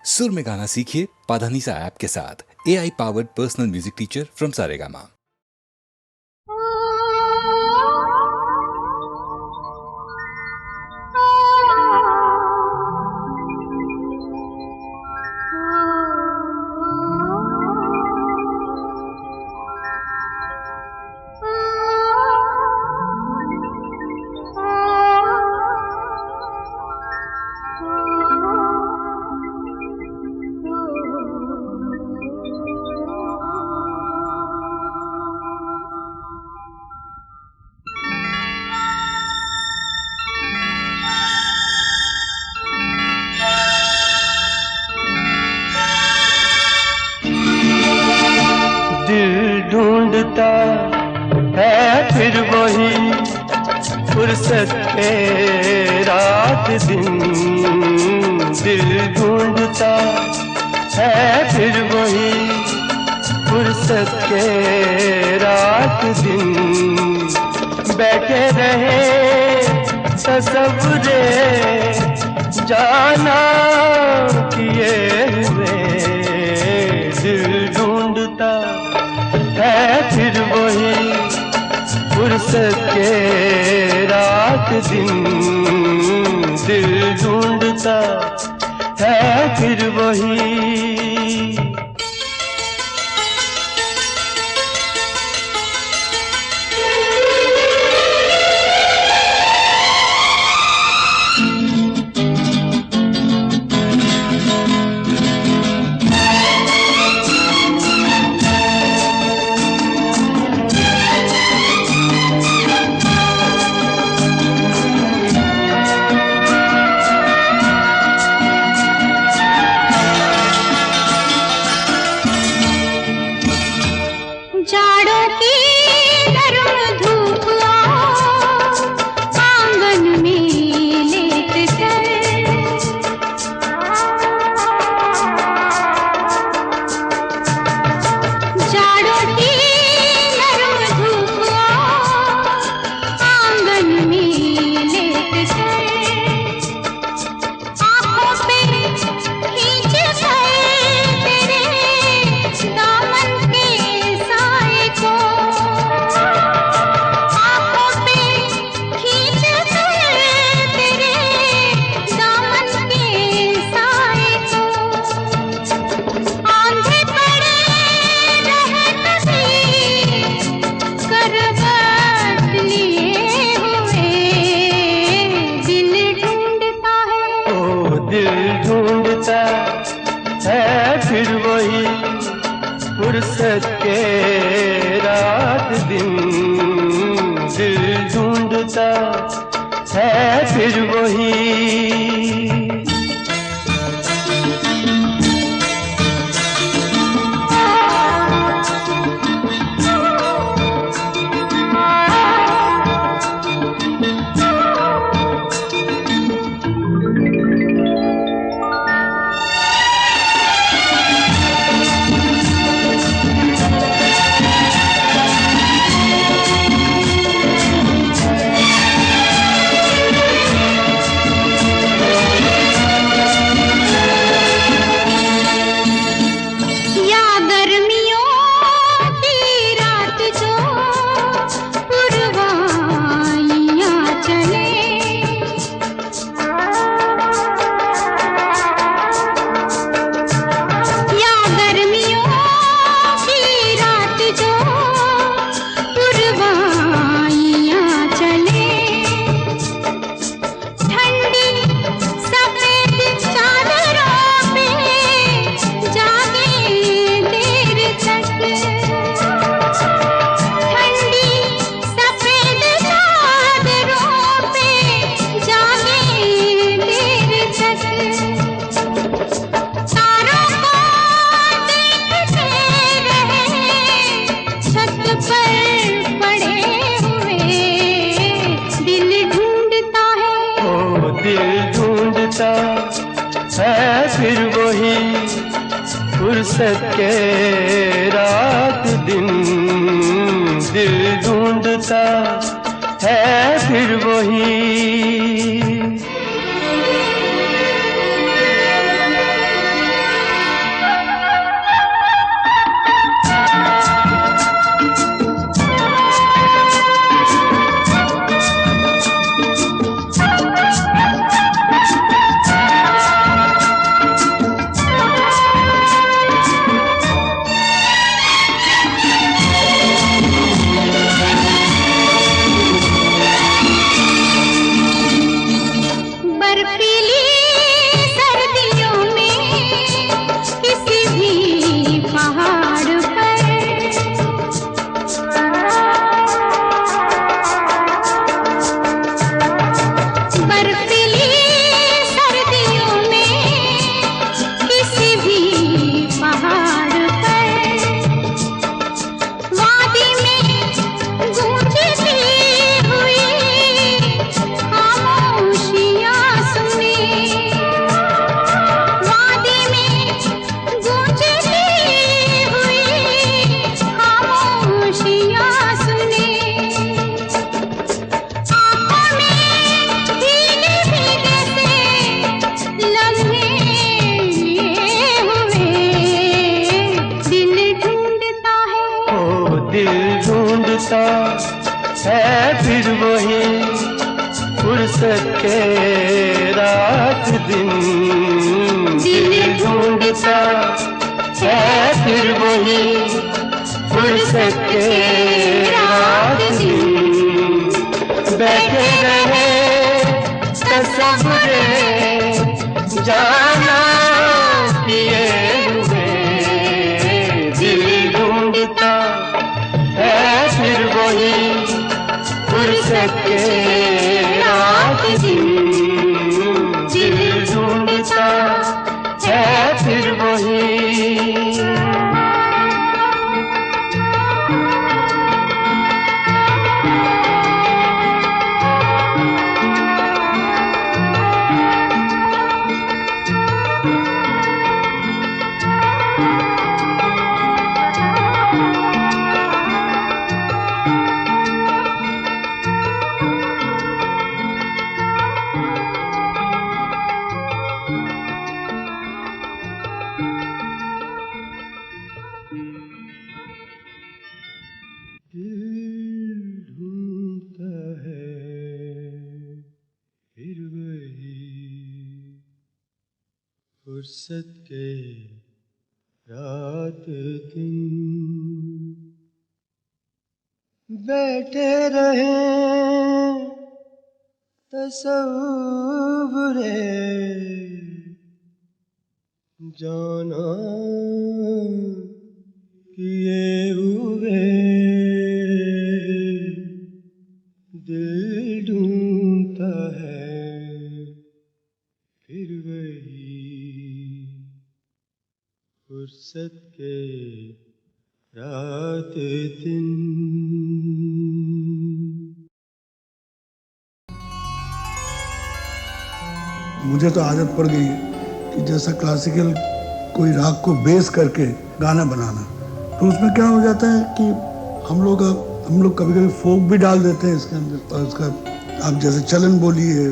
सुर में गाना सीखिए पाधानीसा ऐप के साथ। AI powered personal music teacher from Saregama. ढूंढता है फिर वही फुर्सत के रात दिन। दिल ढूंढता है फिर वही फुर्सत के रात दिन। बैठे रहे तसव्वुरे जाना किए हुए। दिल ढूंढता है फिर वही फुर्सत के रात दिन। दिल ढूंढता है फिर वही। जाड़ों की गर्म धूप आंगन में लेट कर, जाड़ों की गर्म धूप आंगन में लेट कर, आंखों पे खींच कर तेरे दामन के साए को, आंखों पे खींच कर तेरे दामन के साए को, आंधे पड़े रहत भी करवट लिए हुए। दिल ढूंढता है, ओ दिल ढूंढता है फिर वही फुर्सत के रात दिन। दिल ढूंढता है फिर वही। या गर्मियों की रात जो पुरवाइयां चले, या गर्मियों की रात जो पुरवाइयां चले, ठंडी सफेद चादरों पे जागे देर तक, ठंडी सफेद चादरों पे जागे देर तक, तारों को देखते रहे छत पर पड़े हुए। दिल ढूंढता है, ओ दिल ढूंढता है फिर वही फुर्सत के रात दिन। दिल ढूंढता है फिर वही। फुर्सत के रात दिन दिल ढूंढता है फिर वही फुर्सत के रात दिन बैठे रहे तसव्वुरे जाना किए हुए दिल ढूंढता है फिर वही फुर्सत के रात दिन दिल ढूंढता है फिर वही फुर्सत के रात दिन बैठे रहे तसव्वुरे जाना किए हुए दिल ढूंढता है फिर वही फुर्सत के रात दिन मुझे तो आदत पड़ गई है कि जैसा क्लासिकल कोई राग को बेस करके गाना बनाना, तो उसमें क्या हो जाता है कि हम लोग कभी कभी फोक भी डाल देते हैं इसके अंदर, और उसका आप जैसे चलन बोलिए,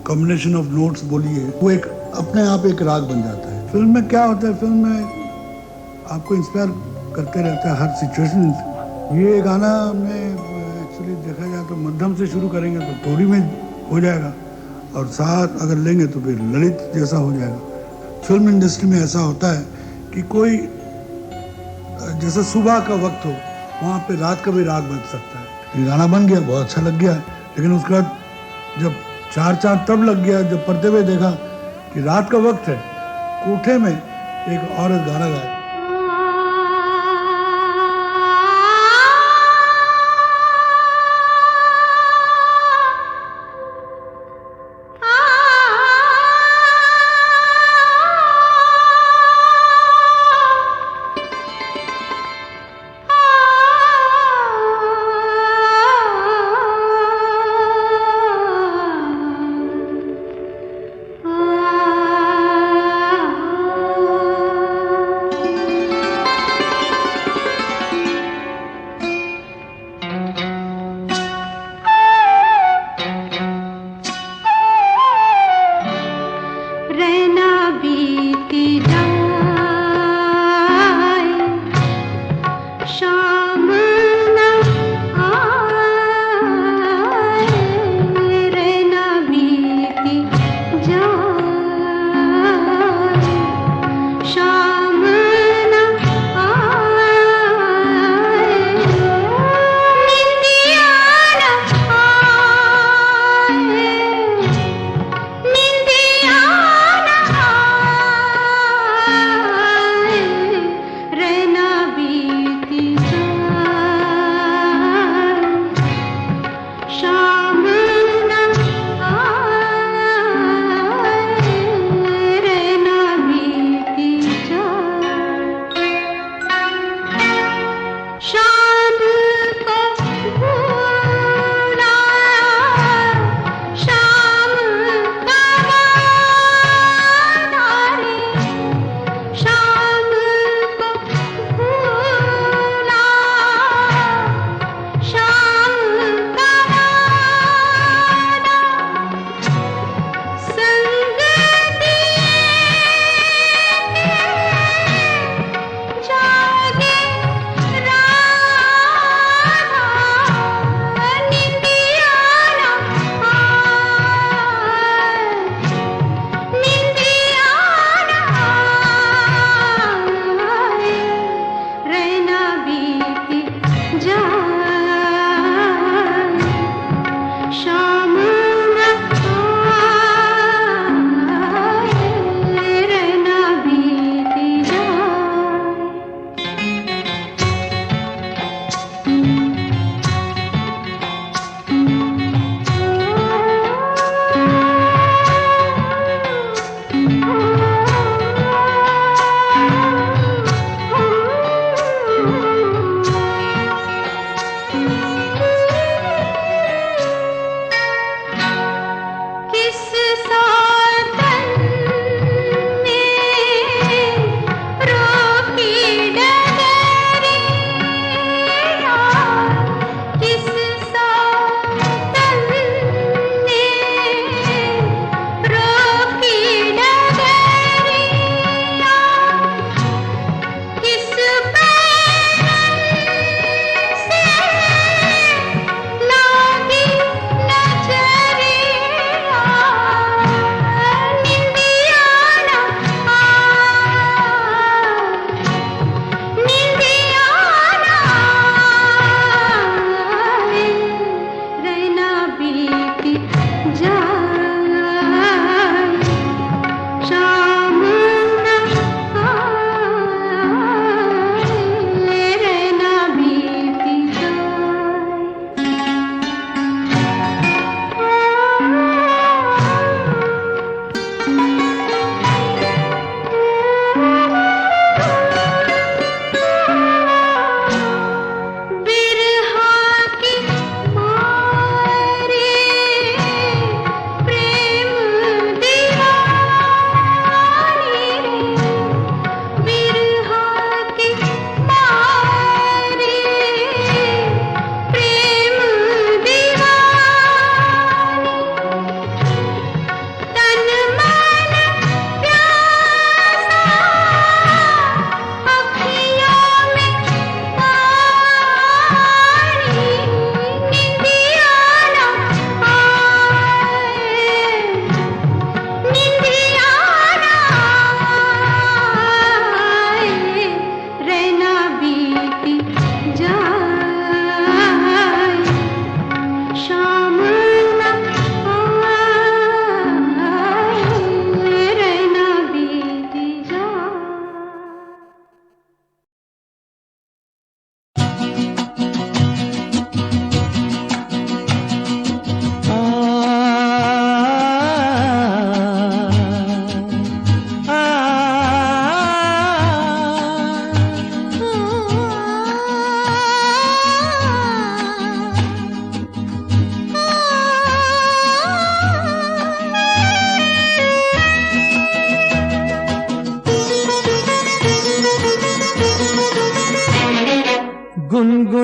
कॉम्बिनेशन ऑफ नोट्स बोलिए, वो एक अपने आप एक राग बन जाता है। फिल्म में क्या होता है, फिल्म में आपको इंस्पायर करते रहता है हर सिचुएशन से। ये गाना हमने एक्चुअली देखा जाए तो मध्यम से शुरू करेंगे तो थोड़ी में हो जाएगा, और साथ अगर लेंगे तो फिर ललित जैसा हो जाएगा। फिल्म इंडस्ट्री में ऐसा होता है कि कोई जैसे सुबह का वक्त हो, वहाँ पे रात का भी राग बज सकता है। ये गाना बन गया, बहुत अच्छा लग गया, लेकिन उसके बाद जब चार चांद तब लग गया जब पढ़ते हुए देखा कि रात का वक्त है, कोठे में एक औरत गाना गाए।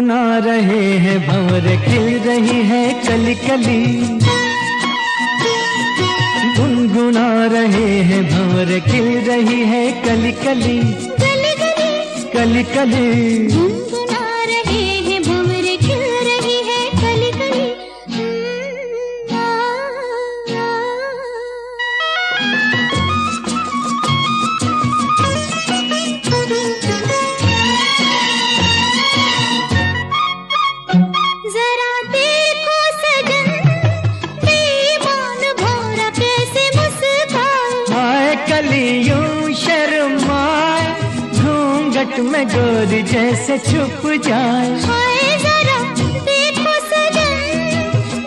गुनगुना रहे हैं भंवर खिल रही है कली कली, गुनगुना रहे हैं भंवर खिल रही है कली कली, गली गली कली कली। गुनगुना रहे हैं भंवर खिल रही है कली कली। जरा देखो सजन बेईमान भौरा कैसे मुस्काए, हाय कलियों शर्माए घूंघट में गोरी जैसे छुप जाए, हाय जरा देखो सजन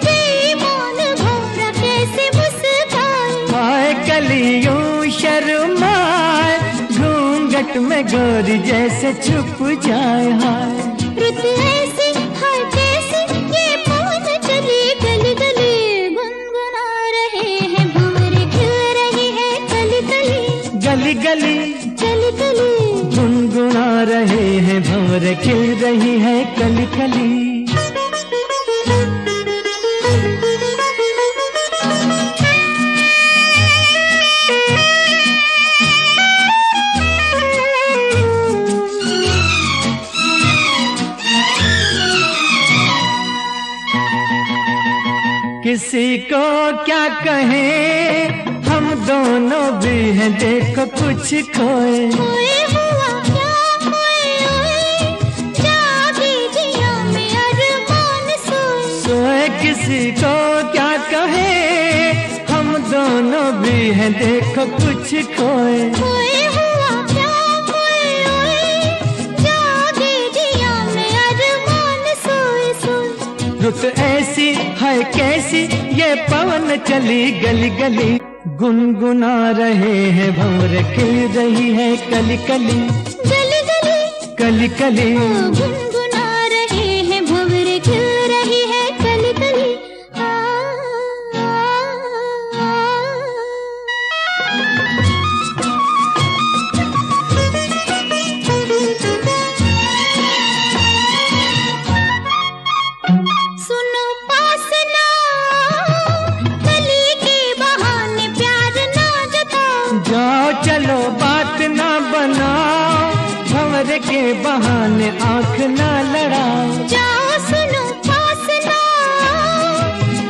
बेईमान भौरा कैसे मुस्काए, हाय कलियों शर्माए घूंघट में गोरी जैसे छुप जाए, हाय रुत ऐसी हाय कैसी ये पवन चली गली गली, गुनगुना रहे हैं भंवर खिल रही है कली कली, गली गली कली कली। गुनगुना रहे हैं भंवर खिल रही है कली कली। किसी को क्या कहें हम दोनों भी हैं देखो कुछ खोए, खोए हुआ क्या खोए ओए, जागी जिया में अरमान सोए, सोए किसी को क्या कहें हम दोनों भी हैं देखो कुछ खोए, खोए हुआ क्या खोए ओए, जागी जिया में अरमान सोए सोए। रुत ऐसी है कैसी ये पवन चली गली गली, गुनगुना रहे हैं भंवर खिल रही है कली कली, गली गली कली कली। गुनगुना रहे हैं भंवर खिल रही है कली कली। सुनो पास ना कली के बहाने प्यार ना जताओ, जाओ चलो बात ना बनाओ भंवर के बहाने आंख ना लड़ाओ, जाओ सुनो पास ना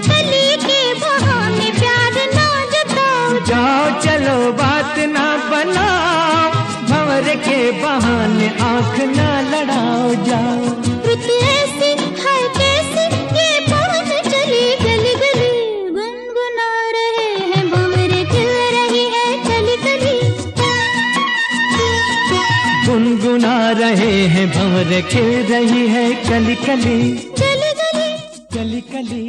कली के बहाने प्यार ना जताओ, जाओ चलो बात ना बनाओ भंवर के बहाने आंख ना लड़ाओ, जाओ रुत ऐसी है कैसी ये पवन चली गली गली, गुनगुना रहे हैं भंवर खिल रही है कली कली, गुनगुना रहे हैं भंवर खिल रही है कली कली, गली गली कली कली।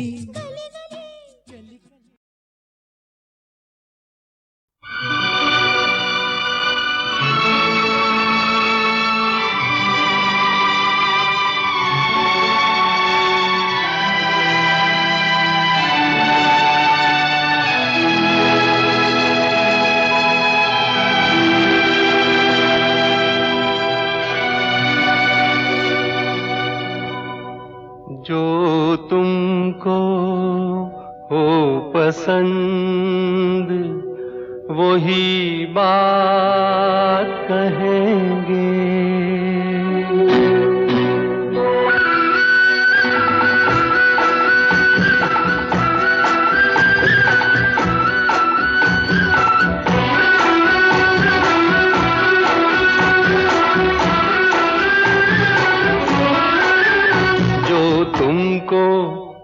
जो तुमको हो पसंद वही बात कहेंगे, तुमको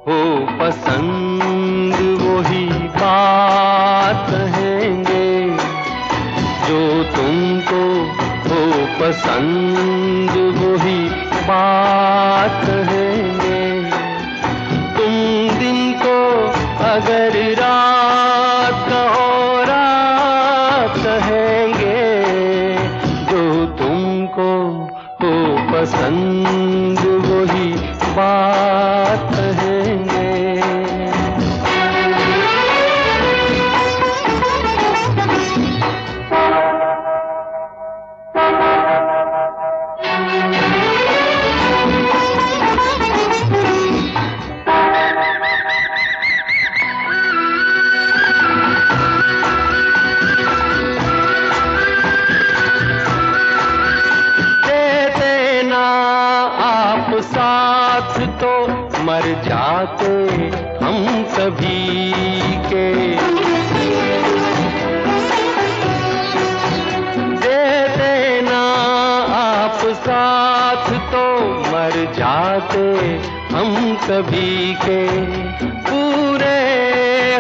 हो पसंद वही बात कहेंगे, जो तुमको हो पसंद वही बात कहेंगे। तुम दिन को अगर रात कहो रात कहेंगे, जो तुमको हो पसंद वही बात कहेंगे। जाते हम सभी के। दे देना आप साथ तो मर जाते हम सभी के। पूरे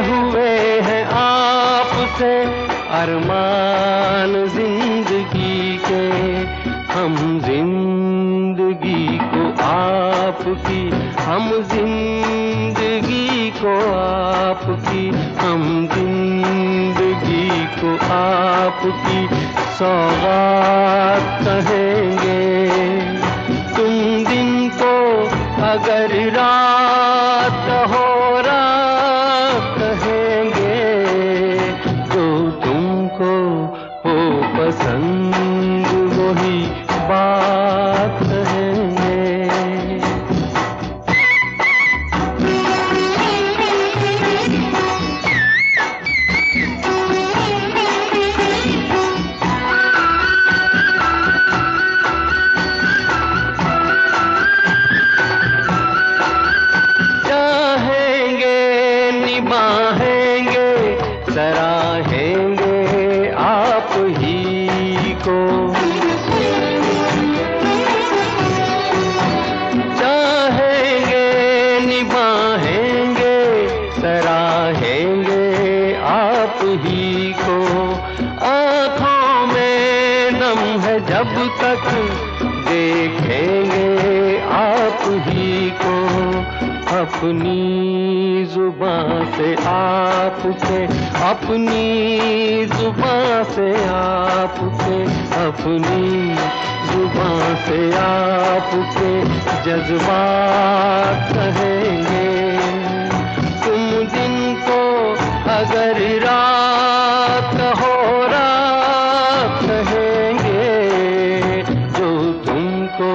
हुए हैं आपसे अरमान जिंदगी के। हम जिंदगी को आपकी, हम जिंदगी को आपकी, हम जिंदगी को आपकी सौगात कहेंगे। तुम दिन को अगर रात हो रात कहेंगे। जो तुमको हो पसंद वही बात कहेंगे। चाहेंगे निभाएंगे सराहेंगे आप ही को। चाहेंगे निभाएंगे सराहेंगे आप ही को। आँखों में नम है जब तक देखेंगे आप ही को। अपनी जुबां से आपके, अपनी जुबां से आपके, अपनी जुबां से आपके जज्बात कहेंगे। तुम दिन को अगर रात हो रात कहेंगे। जो तुमको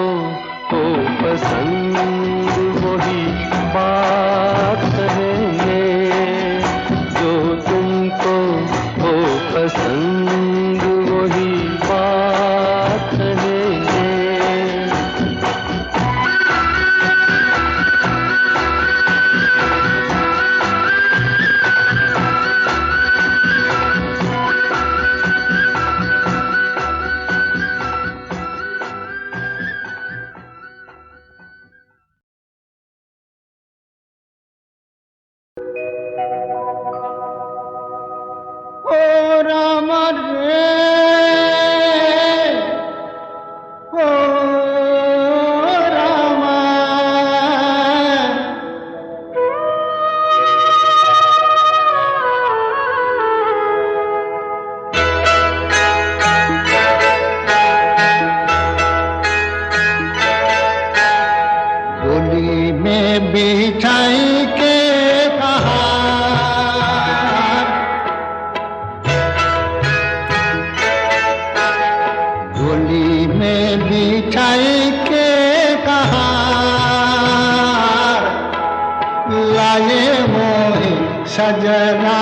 हो पसंद वही बात कहेंगे। जो तुमको हो पसंद वही बात कहेंगे। ओ राम रे, ओ राम, डोली में बिठाई के कहा, डोली में बिठाई के कहा, लाए मोहे सजना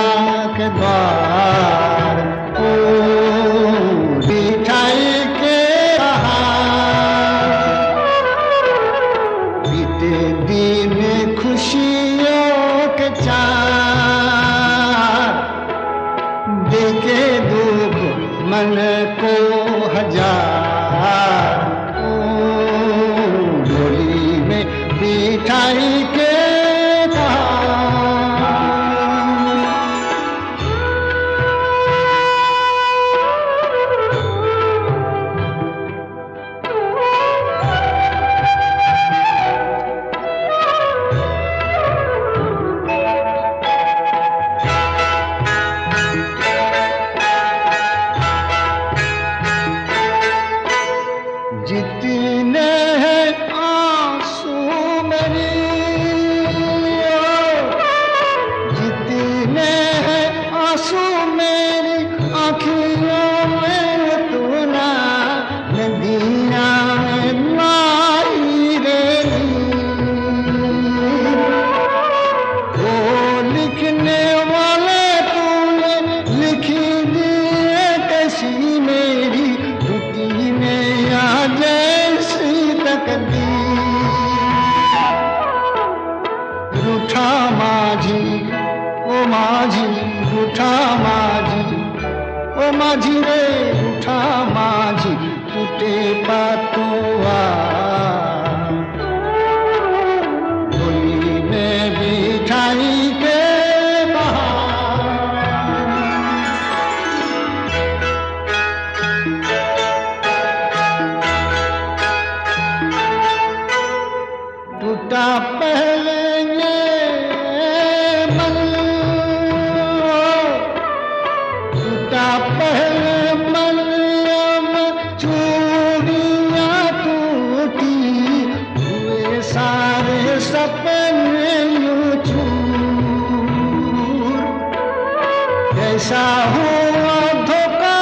के द्वार। ओ बिठाई के कहा, बीते दिन खुशियों के चार, देखे दुख मन को हजार। डोली में बिठाई के माझी रे उठा माझी टूटे पातुआ डोली में बिठाई के टूटा पहले ये मन टूटा पहले मन चूड़ियां टूटी हुए सारे सपने यूं चूर कैसा हुआ धोखा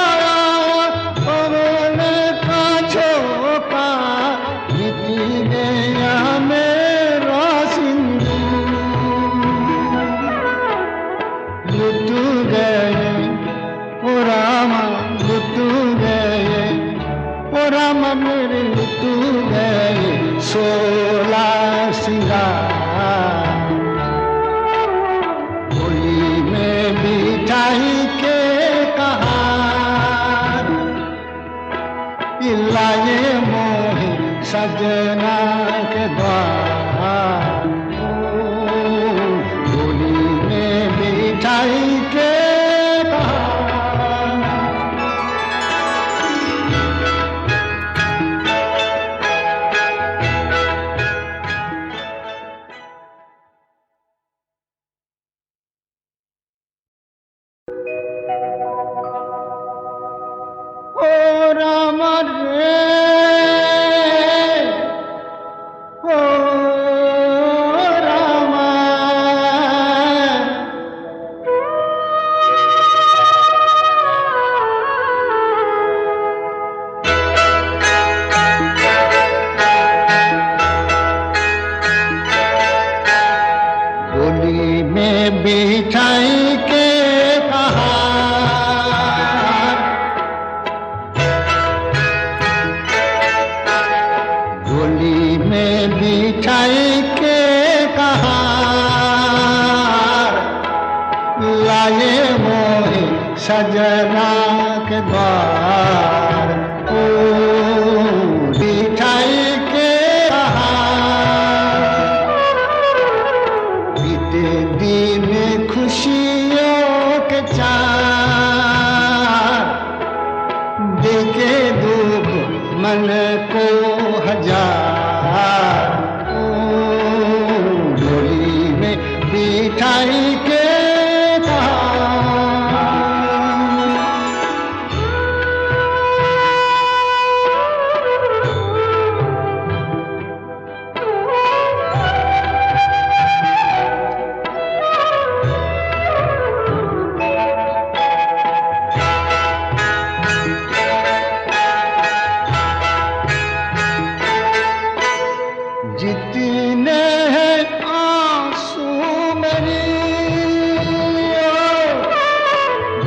पवन का झोंका बीती गया मेरा सिंदूर लुट गए ओ रामा लुट गए ओ रामा मेरे लुट गए 16 सिंगार होली में बिठाई के कहार लाए मोहे सजना के द्वार होली में बिठाई के ओ राम रे ओ राम डोली में बिठाई के कहार डोली में बिठाई के कहार लाए मोहे सजना के द्वार ओ बिठाई के कहार बीते दिन खुशियों के चार देखे दुख मन को हजार डोली में बिठाई के जितने हैं आंसू मेरी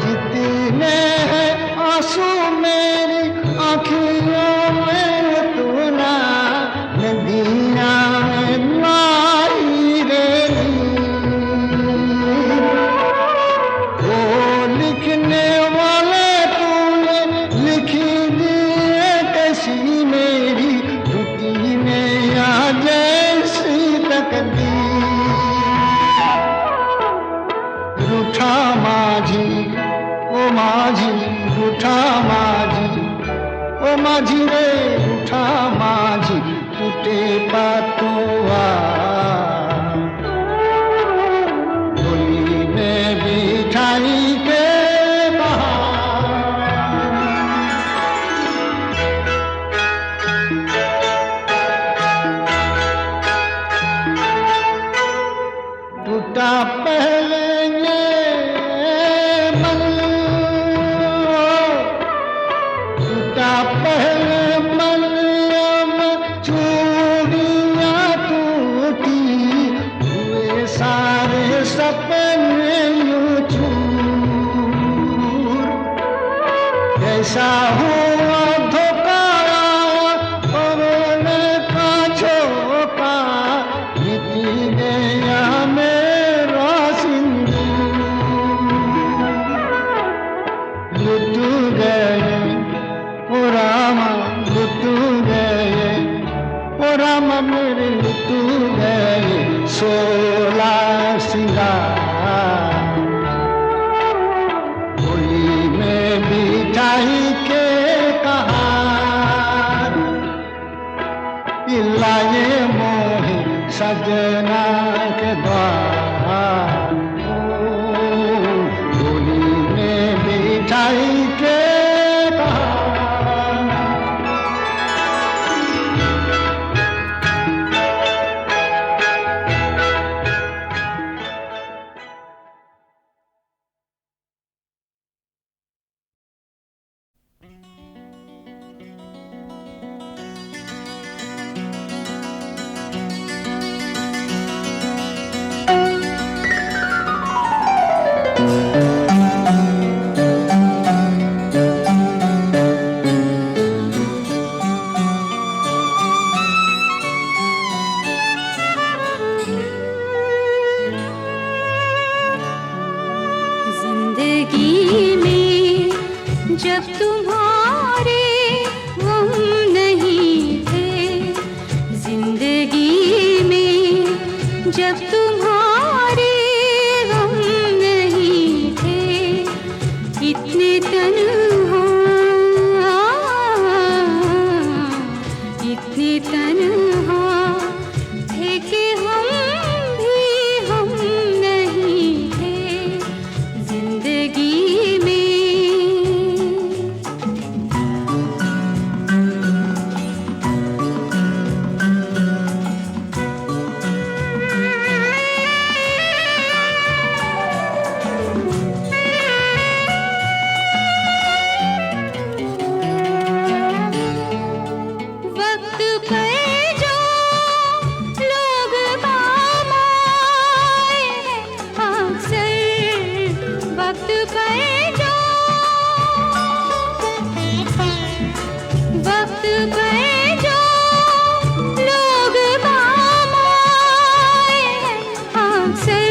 जितने हैं आंसू मेरी आँखियों में तूना नदियाँ में लाई रे वो लिखने वाले तूने लिखी दिए कैसी मेरी टूटी में जैसी तकदीर रूठा माझी ओ माझी रूठा माझी ओ माझी रे रूठा माझी टूटे पातुआ डोली में बिठाई के टूटा पहले ये मन टूटा पहले मन चूड़ियां टूटी हुए सारे सपने यूं चूर कैसा हुआ धोखा पवन का झोंका बीती गया मेरा सिंदूर लुट सोला सिंगार, होली में मिठाई के कहार, लाए मोहे सजना के द्वार, होली में मिठाई के कहार। जिंदगी में जब तुम्हारे गम नहीं थे, जिंदगी में जब तुम्हारे गम नहीं थे, इतने तन्हा, इतने तन्हा थे कि हम भी हम नहीं थे जिंदगी में। वक्त पे जो लोग काम आए हैं, अक्सर वक्त पे जो, वक्त पे जो लोग काम आए हैं, अक्सर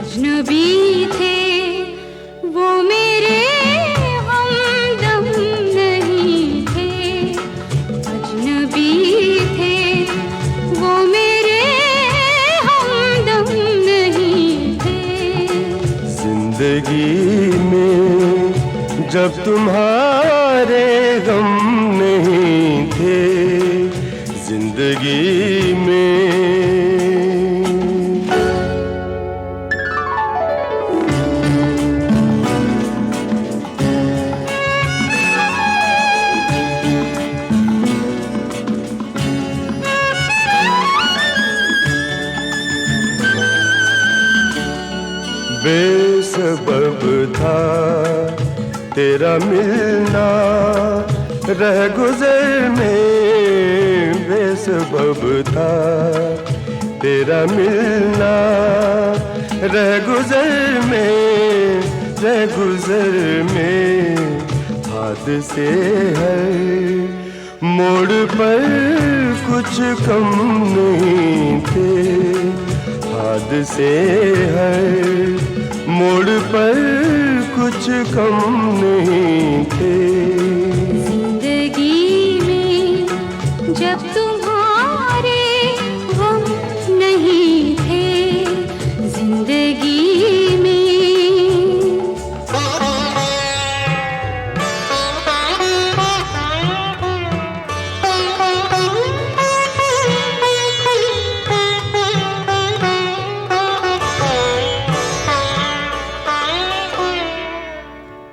अजनबी थे वो मेरे हमदम नहीं थे, अजनबी थे वो मेरे हमदम नहीं थे। जिंदगी में जब तुम्हारे गम नहीं थे, जिंदगी में। बेसबब था तेरा मिलना रह गुजर में, बेसबब था तेरा मिलना रह गुजर में, रह गुजर में। हादसे हर मोड़ पर कुछ कम नहीं थे, हादसे हर मोड़ पर कुछ कम नहीं थे। जिंदगी में जब तुम्हारे गम नहीं थे, जिंदगी में।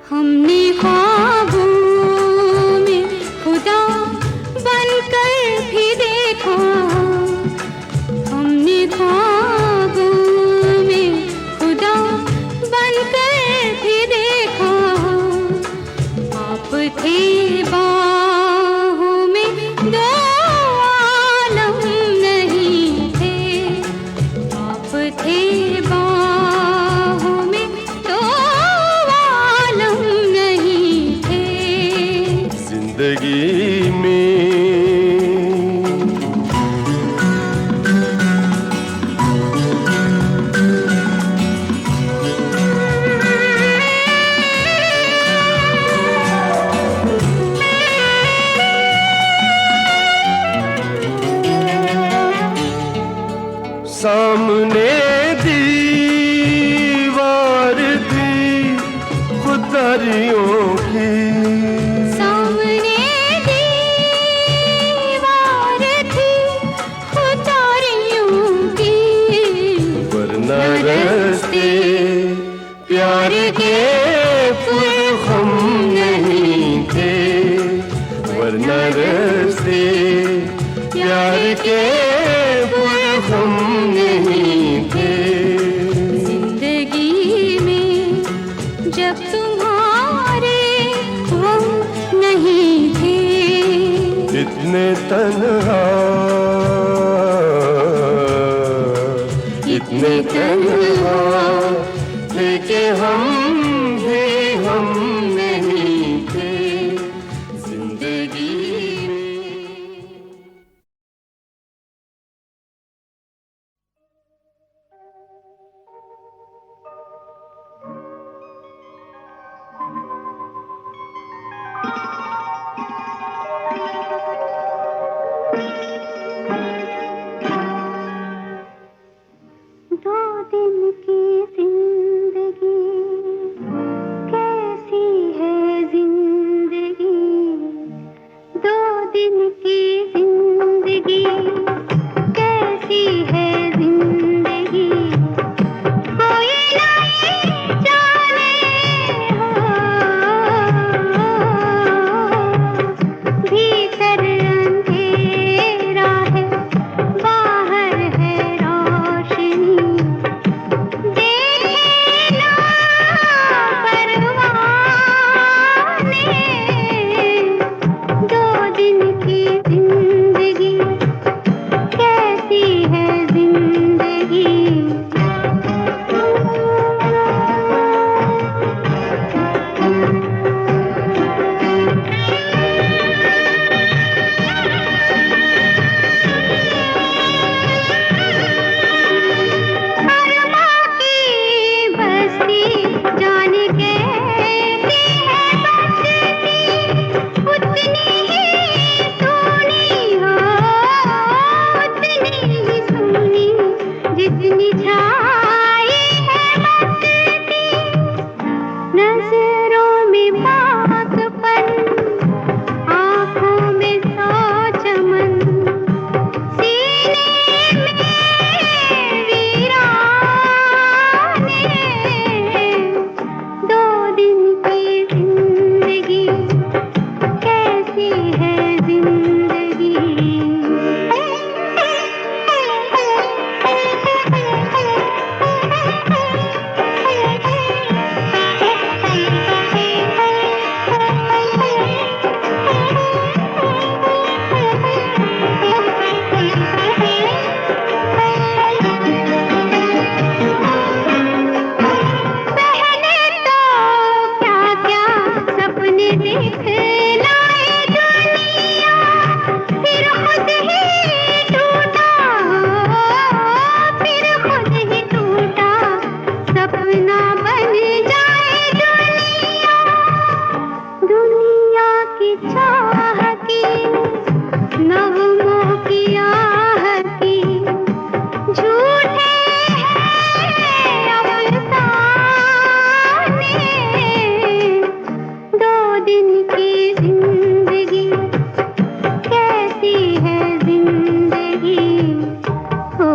हमने ख्वाबों में खुदा बनकर भी देखा, हमने ख्वाबों में खुदा बनकर भी देखा। आप थे बाहों में दो आलम नहीं थे, आप थे बाहों में दो आलम नहीं थे जिंदगी में। नर से प्यार के हम नहीं थे। जिंदगी में जब तुम्हारे हम नहीं थे, इतने तन्हा थे कि हम भी हम नहीं थे जिंदगी में। दो दिन की जिंदगी कैसी है जिंदगी, दो दिन की जिंदगी कैसी है जिंदगी, कोई नहीं जाने हो, भीतर अंधेरा है बाहर है रोशनी, देखना परवाने, दो दिन की जिंदगी कैसी है जिंदगी। अरमा की बस्ती जान के है बस्ती, उतनी ही सोनी हो, उतनी ही सोनी जितनी छाई है बस्ती, नजरों में पाकपन, आँखों में सौ चमन, सीने में वीराने, दो दिन की जिंदगी कैसी है जिंदगी। पहले तो क्या क्या सपने दिखलाए दुनिया, फिर खुद ही टूटा, फिर खुद ही टूटा, सपना बन जाए दुनिया, दुनिया की चाह की नगमों की आह की, झूठे हैं अफसाने, दो दिन की जिंदगी कैसी है जिंदगी। हो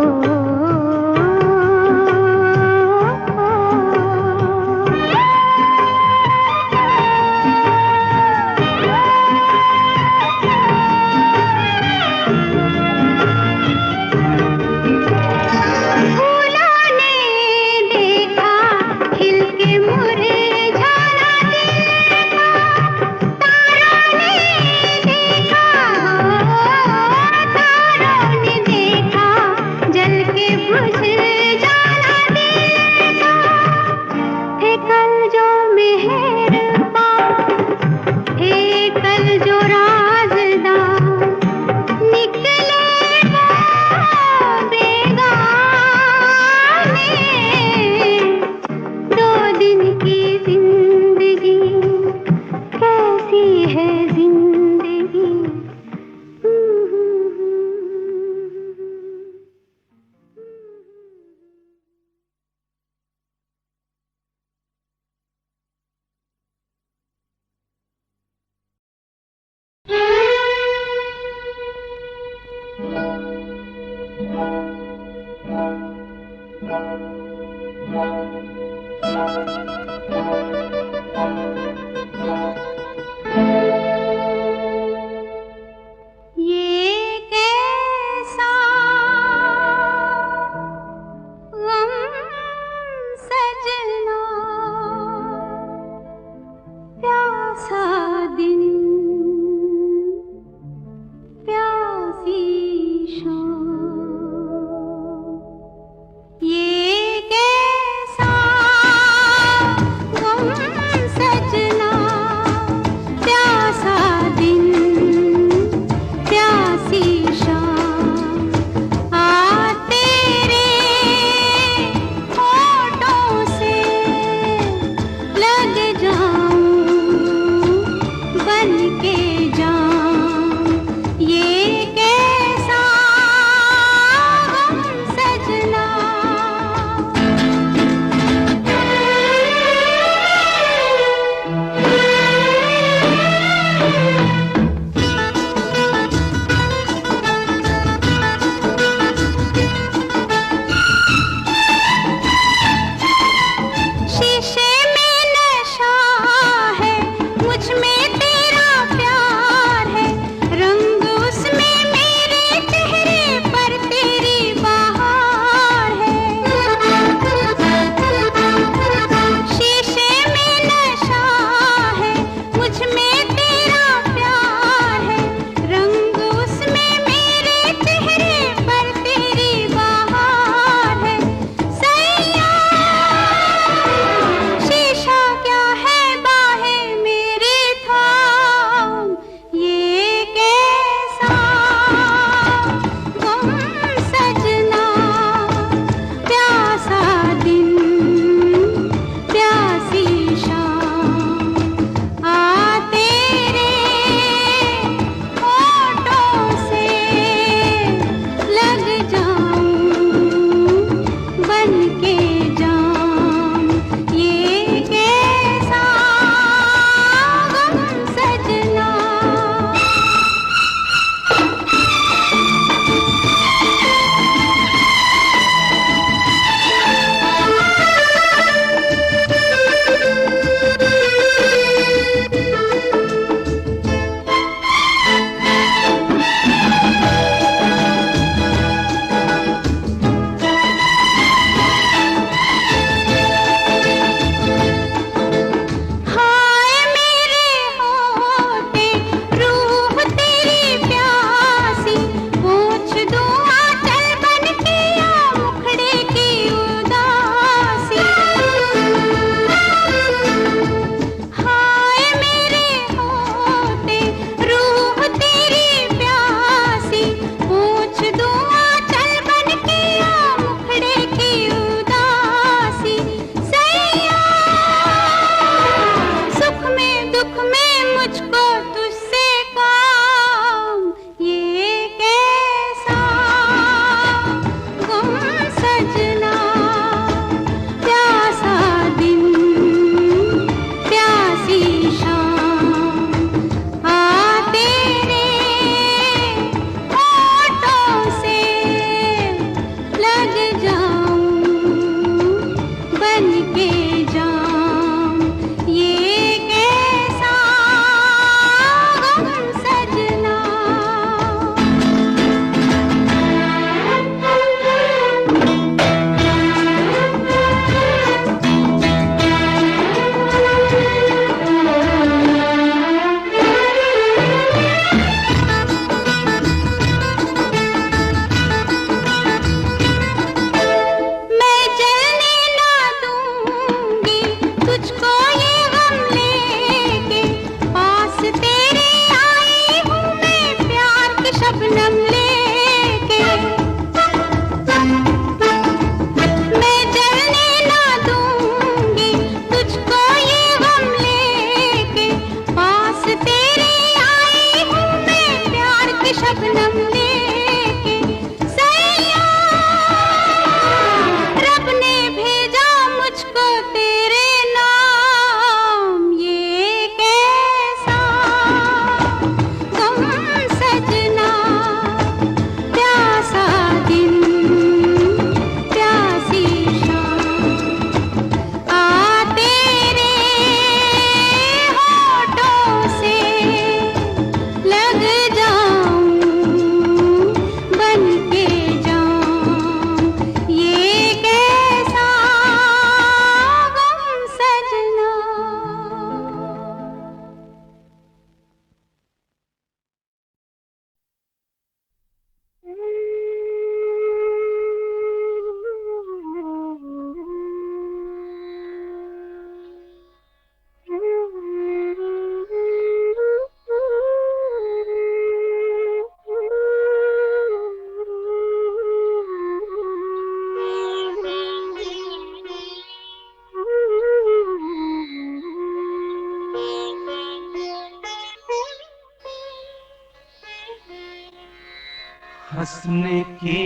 हंसने की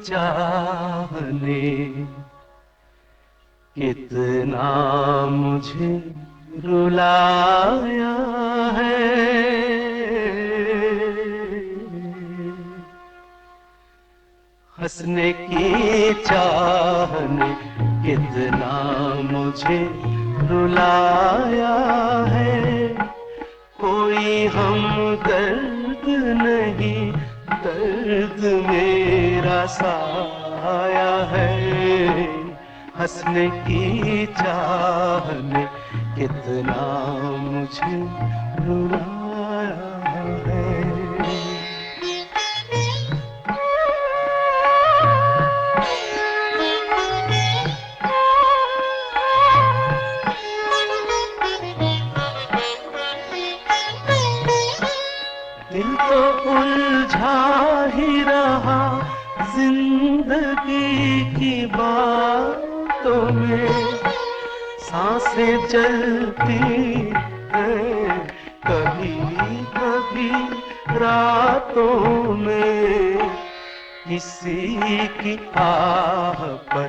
चाह ने कितना मुझे रुलाया है। हंसने की चाह ने कितना मुझे रुलाया है। कोई हमदर्द नहीं, दर्द मेरा साया है। हंसने की चाह ने कितना मुझे रुलाया है। दिल तो उलझा ही रहा जिंदगी की बातों में। सांसें चलती हैं कभी कभी रातों में। किसी की आह पर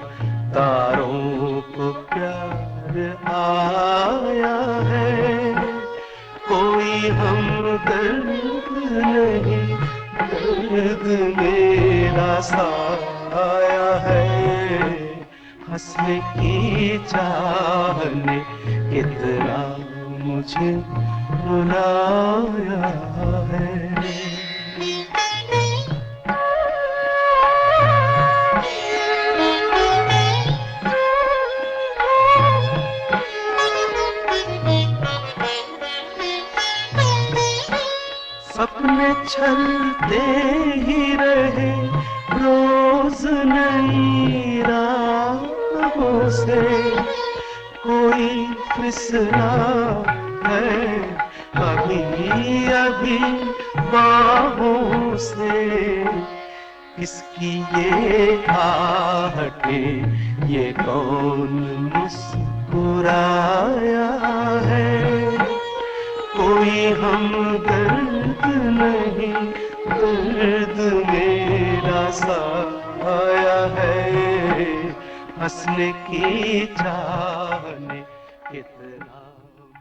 तारों को प्यार आया है। कोई हमदर्द नहीं, दर्द मेरा साया है। हंसने की चाह ने कितना मुझे रुलाया है। सपने चलते ही रहे रोज नई राहों से। कोई फिसला है अभी अभी बाहों से। किसकी ये आहटें, ये कौन मुस्कुराया है। कोई हमदर्द नहीं, दर्द मेरा साया है। हंसने की चाह ने कितना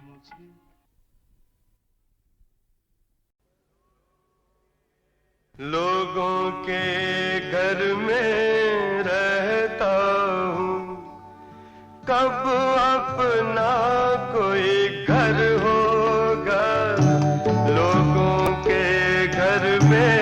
मुझे। लोगों के घर में रहता हूँ, कब अपना कोई घर होगा। लोगों के घर में